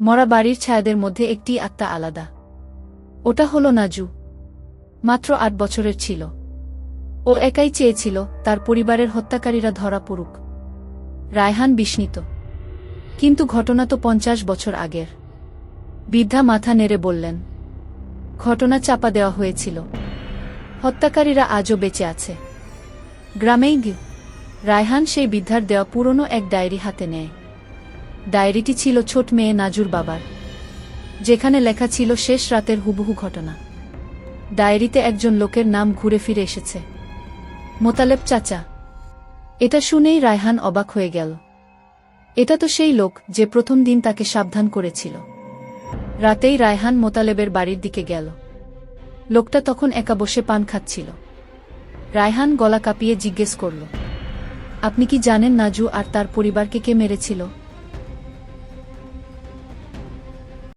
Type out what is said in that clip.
মরা বাড়ির ছায়াদের মধ্যে একটি আত্মা আলাদা। ওটা হলো নাজু। মাত্র ৮ বছরের ছিল। ও একাই চেয়েছিল তার পরিবারের হত্যাকারীরা ধরা পড়ুক। রায়হান বিস্মিত। কিন্তু ঘটনা তো ৫০ বছর আগের। বৃদ্ধা মাথা নেড়ে বললেন, ঘটনা চাপা দেওয়া হয়েছিল। হত্যাকারীরা আজও বেঁচে আছে। গ্রামেই রায়হান সেই বৃদ্ধার দেওয়া পুরনো এক ডায়েরি হাতে নেয়। ডায়েরিটি ছিল ছোট মেয়ে নাজুর বাবার, যেখানে লেখা ছিল শেষ রাতের হুবহু ঘটনা। ডায়েরিতে একজন লোকের নাম ঘুরে ফিরে এসেছে, মোতালেব চাচা। এটা শুনেই রায়হান অবাক হয়ে গেল। এটা তো সেই লোক যে প্রথম দিন তাকে সাবধান করেছিল। রাতেই রায়হান মোতালেবের বাড়ির দিকে গেল। লোকটা তখন একা বসে পান খাচ্ছিল। রায়হান গলা কাঁপিয়ে জিজ্ঞেস করল, আপনি কি জানেন নাজু আর তার পরিবারকে কে মেরেছিল?